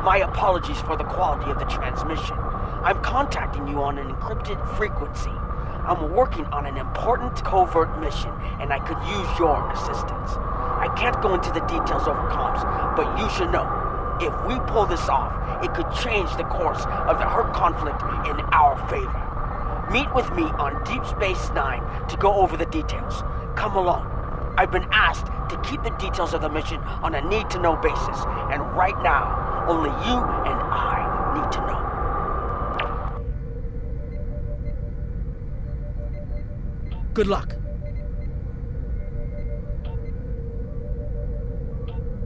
My apologies for the quality of the transmission. I'm contacting you on an encrypted frequency. I'm working on an important covert mission, and I could use your assistance. I can't go into the details over comms, but you should know, if we pull this off, it could change the course of the Hurt conflict in our favor. Meet with me on Deep Space Nine to go over the details. Come along. I've been asked to keep the details of the mission on a need-to-know basis, and right now, only you and I need to know. Good luck.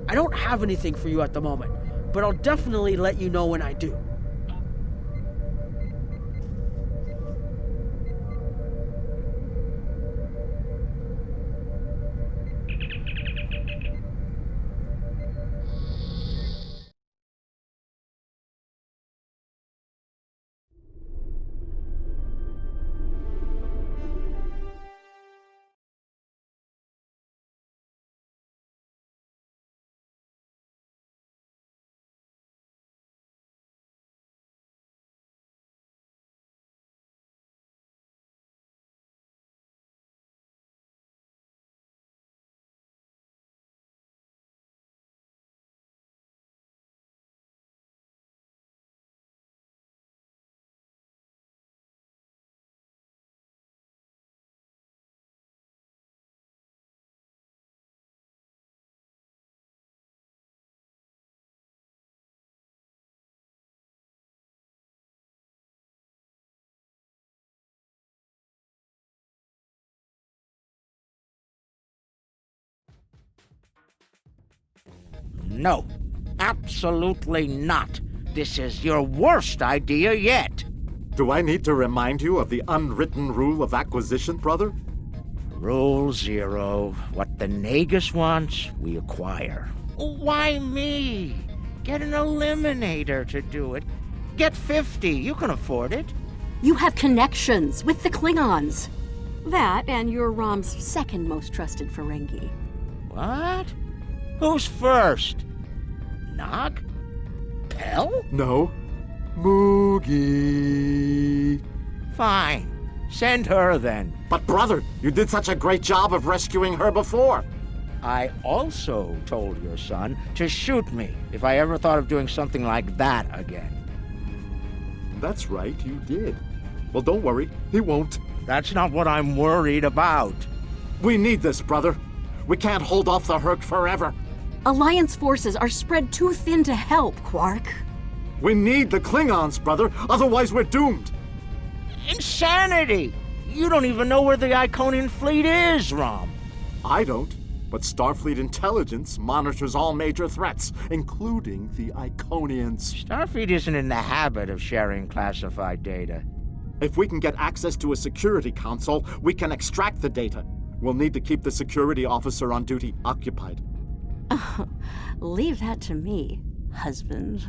I don't have anything for you at the moment, but I'll definitely let you know when I do. No, absolutely not. This is your worst idea yet. Do I need to remind you of the unwritten rule of acquisition, brother? Rule 0. What the Nagus wants, we acquire. Why me? Get an eliminator to do it. Get 50. You can afford it. You have connections with the Klingons. That and you're Rom's second most trusted Ferengi. What? Who's first? Nog? Pell? No. Moogie. Fine. Send her then. But brother, you did such a great job of rescuing her before. I also told your son to shoot me if I ever thought of doing something like that again. That's right, you did. Well, don't worry, he won't. That's not what I'm worried about. We need this, brother. We can't hold off the Hurt forever. Alliance forces are spread too thin to help, Quark. We need the Klingons, brother, otherwise we're doomed. Insanity! You don't even know where the Iconian fleet is, Rom. I don't, but Starfleet intelligence monitors all major threats, including the Iconians. Starfleet isn't in the habit of sharing classified data. If we can get access to a security console, we can extract the data. We'll need to keep the security officer on duty occupied. Oh, leave that to me, husband.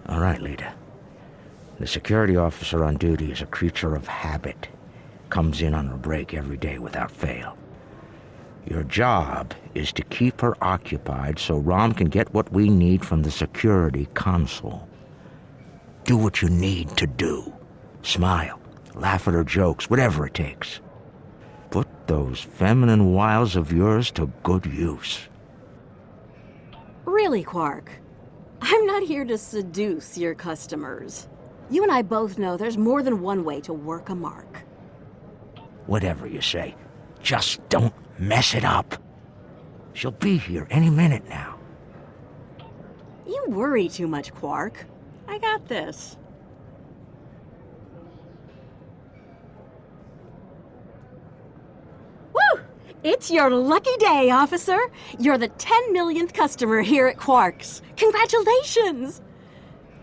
All right, Lita. The security officer on duty is a creature of habit. Comes in on her break every day without fail. Your job is to keep her occupied so Rom can get what we need from the security console. Do what you need to do. Smile, laugh at her jokes, whatever it takes. Put those feminine wiles of yours to good use. Really, Quark? I'm not here to seduce your customers. You and I both know there's more than one way to work a mark. Whatever you say, just don't mess it up. She'll be here any minute now. You worry too much, Quark. I got this. Woo! It's your lucky day, officer. You're the 10 millionth customer here at Quark's. Congratulations!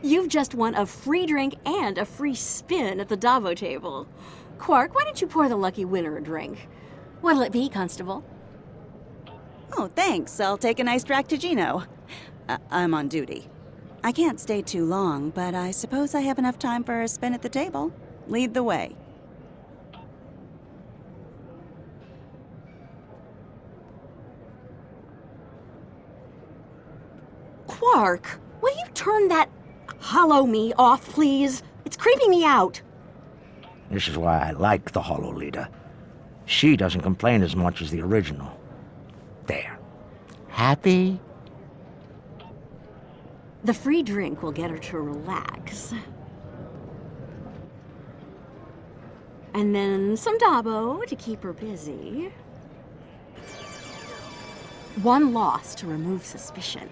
You've just won a free drink and a free spin at the Davo table. Quark, why don't you pour the lucky winner a drink? What'll it be, Constable? Oh, thanks. I'll take an iced Dractigino. I'm on duty. I can't stay too long, but I suppose I have enough time for a spin at the table. Lead the way. Quark, will you turn that hollow me off, please? It's creeping me out. This is why I like the Hollow Leader. She doesn't complain as much as the original. There. Happy? The free drink will get her to relax. And then some Dabo to keep her busy. One loss to remove suspicion.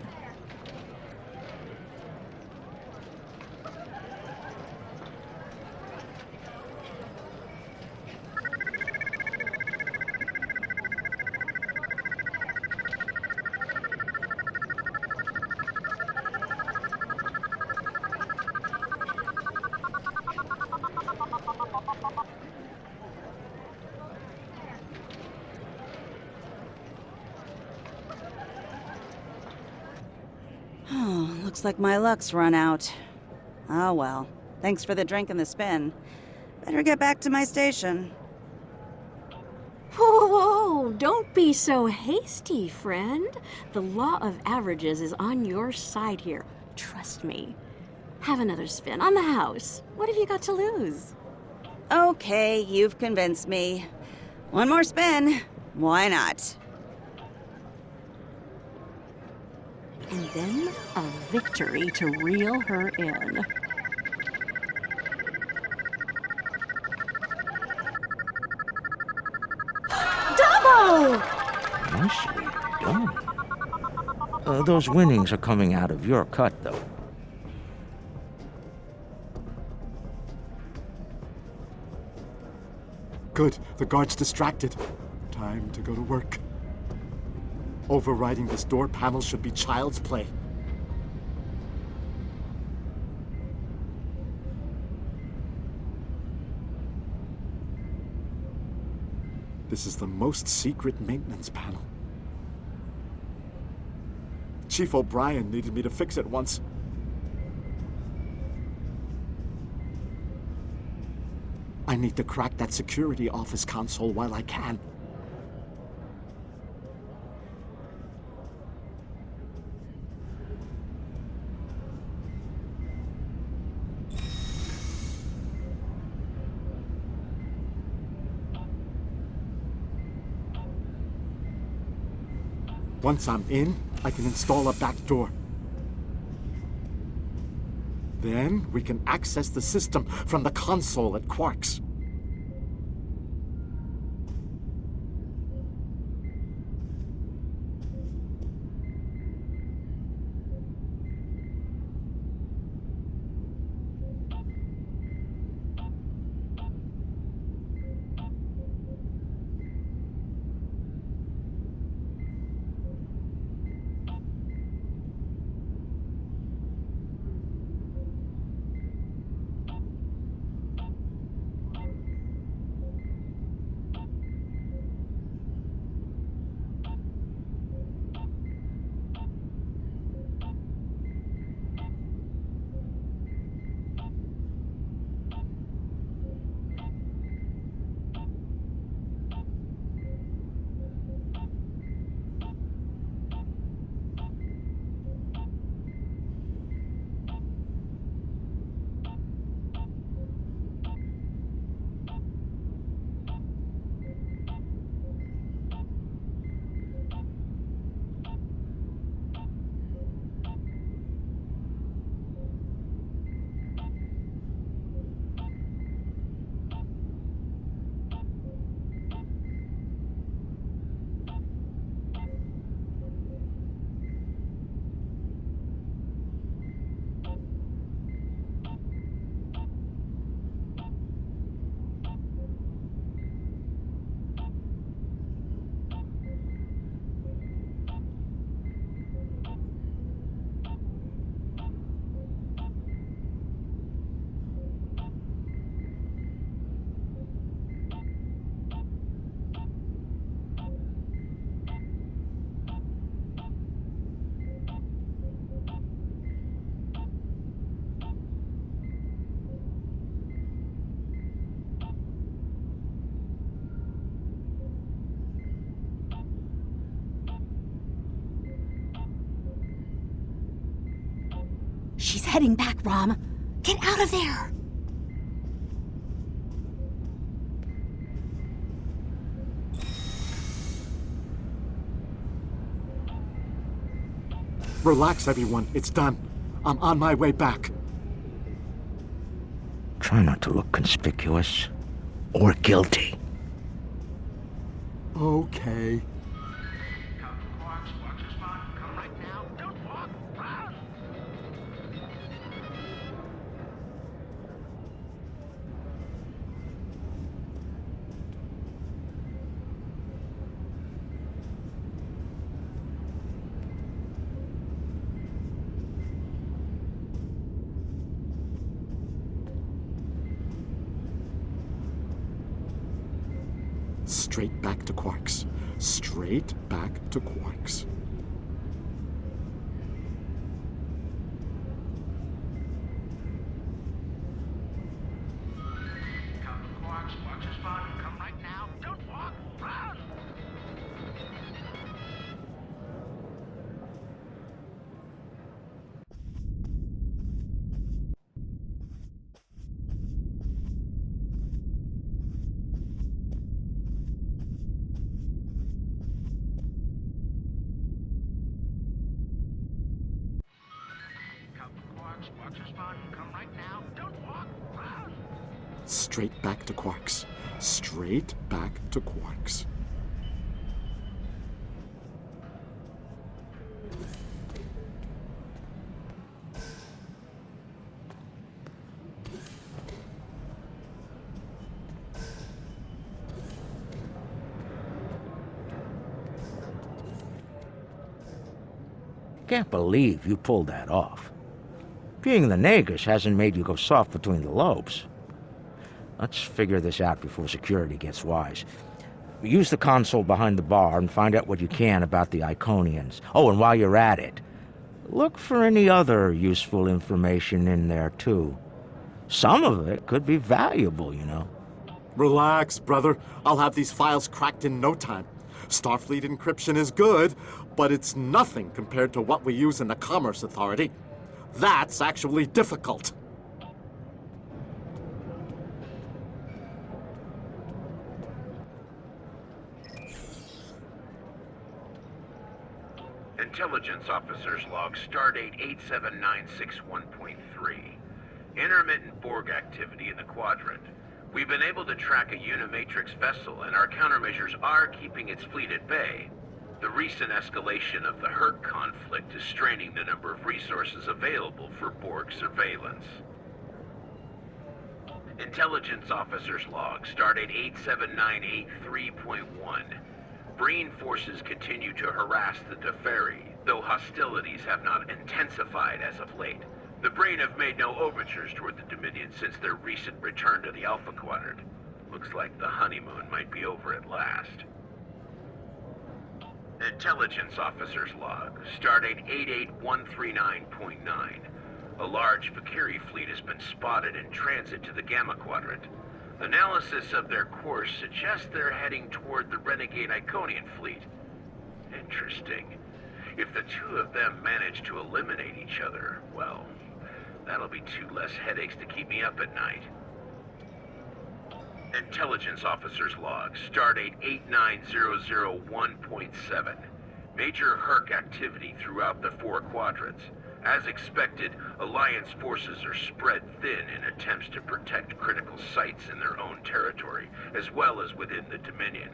Oh, looks like my luck's run out. Oh well. Thanks for the drink and the spin. Better get back to my station. Whoa, whoa, don't be so hasty, friend. The law of averages is on your side here. Trust me. Have another spin on the house. What have you got to lose? Okay, you've convinced me. One more spin. Why not? And then a victory to reel her in. Double! Nicely done. Those winnings are coming out of your cut, though. Good. The guard's distracted. Time to go to work. Overriding this door panel should be child's play. This is the most secret maintenance panel. Chief O'Brien needed me to fix it once. I need to crack that security office console while I can. Once I'm in, I can install a back door. Then we can access the system from the console at Quark's. heading back, Rom. Get out of there! Relax, everyone. It's done. I'm on my way back. Try not to look conspicuous or guilty. Okay. Straight back to Quark's. Straight back to Quark's. Straight back to Quark's. Straight back to Quark's. Can't believe you pulled that off. Being the Nagus hasn't made you go soft between the lobes. Let's figure this out before security gets wise. Use the console behind the bar and find out what you can about the Iconians. Oh, and while you're at it, look for any other useful information in there, too. Some of it could be valuable, you know. Relax, brother. I'll have these files cracked in no time. Starfleet encryption is good, but it's nothing compared to what we use in the Commerce Authority. That's actually difficult. Intelligence Officer's Log, Stardate 87961.3. Intermittent Borg activity in the quadrant. We've been able to track a Unimatrix vessel, and our countermeasures are keeping its fleet at bay. The recent escalation of the Hurt conflict is straining the number of resources available for Borg surveillance. Intelligence Officer's Log, Stardate 87983.1. Breen forces continue to harass the Deferi, though hostilities have not intensified as of late. The Breen have made no overtures toward the Dominion since their recent return to the Alpha Quadrant. Looks like the honeymoon might be over at last. Intelligence Officer's Log, Stardate 88139.9. A large Vakiri fleet has been spotted in transit to the Gamma Quadrant. Analysis of their course suggests they're heading toward the renegade Iconian fleet. Interesting. If the two of them manage to eliminate each other, well, that'll be two less headaches to keep me up at night. Intelligence Officer's Log, Stardate 89001.7. Major Herc activity throughout the four quadrants. As expected, Alliance forces are spread thin in attempts to protect critical sites in their own territory, as well as within the Dominion.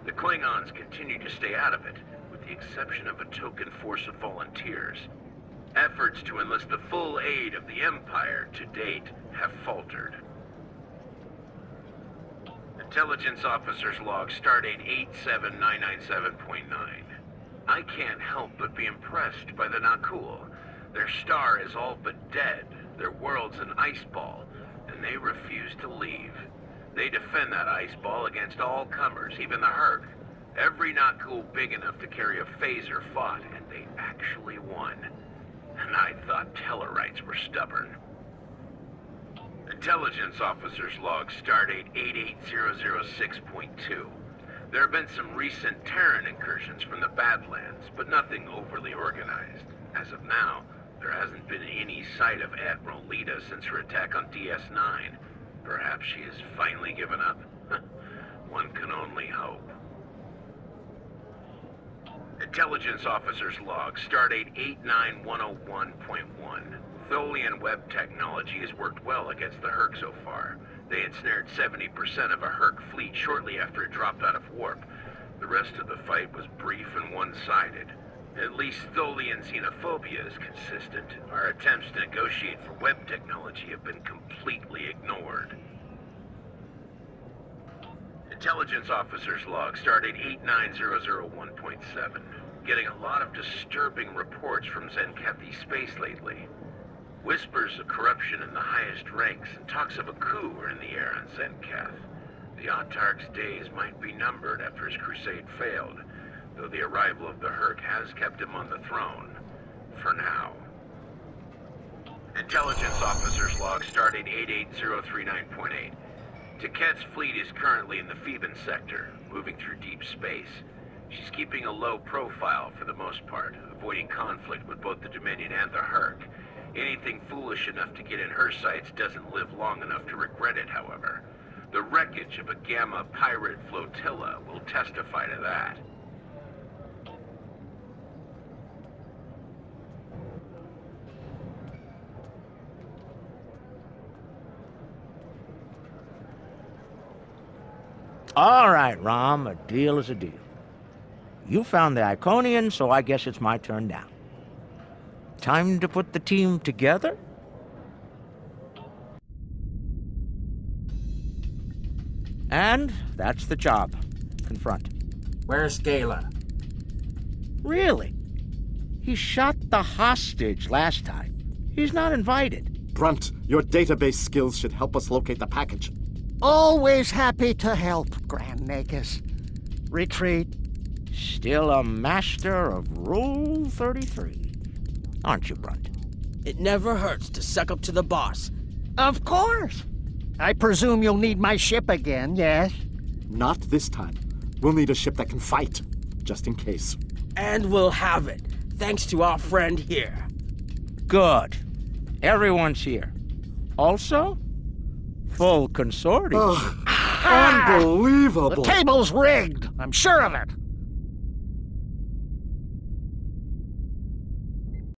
The Klingons continue to stay out of it, with the exception of a token force of volunteers. Efforts to enlist the full aid of the Empire to date have faltered. Intelligence Officer's Log, Stardate 87997.9. I can't help but be impressed by the Nakul. Their star is all but dead, their world's an ice ball, and they refuse to leave. They defend that ice ball against all comers, even the Herc. Every Nakul big enough to carry a phaser fought, and they actually won. And I thought Tellarites were stubborn. Intelligence Officer's Log, Stardate 88006.2. There have been some recent Terran incursions from the Badlands, but nothing overly organized. As of now, There hasn't been any sight of Admiral Lita since her attack on DS9. Perhaps she has finally given up. One can only hope. Intelligence Officer's Log, Stardate 89101.1. Tholian web technology has worked well against the Herc so far. They ensnared 70% of a Herc fleet shortly after it dropped out of warp. The rest of the fight was brief and one-sided. At least Tholian xenophobia is consistent. Our attempts to negotiate for web technology have been completely ignored. Intelligence Officer's Log, Stardate 89001.7. Getting a lot of disturbing reports from Zenkethi space lately. Whispers of corruption in the highest ranks and talks of a coup are in the air on Zenketh. The Autarch's days might be numbered after his crusade failed, though the arrival of the Herc has kept him on the throne. For now. Intelligence Officer's Log, Stardate 88039.8. Taket's fleet is currently in the Phoeban sector, moving through deep space. She's keeping a low profile for the most part, avoiding conflict with both the Dominion and the Herc. Anything foolish enough to get in her sights doesn't live long enough to regret it, however. The wreckage of a Gamma pirate flotilla will testify to that. All right, Rom, a deal is a deal. You found the Iconian, so I guess it's my turn now. Time to put the team together? And that's the job. Confront. Where's Gala? Really? He shot the hostage last time. He's not invited. Brunt, your database skills should help us locate the package. Always happy to help, Grand Nagus. Retreat. Still a master of Rule 33. Aren't you, Brunt? It never hurts to suck up to the boss. Of course. I presume you'll need my ship again, yes? Not this time. We'll need a ship that can fight, just in case. And we'll have it, thanks to our friend here. Good. Everyone's here. Also, full consortium. Unbelievable! The table's rigged. I'm sure of it.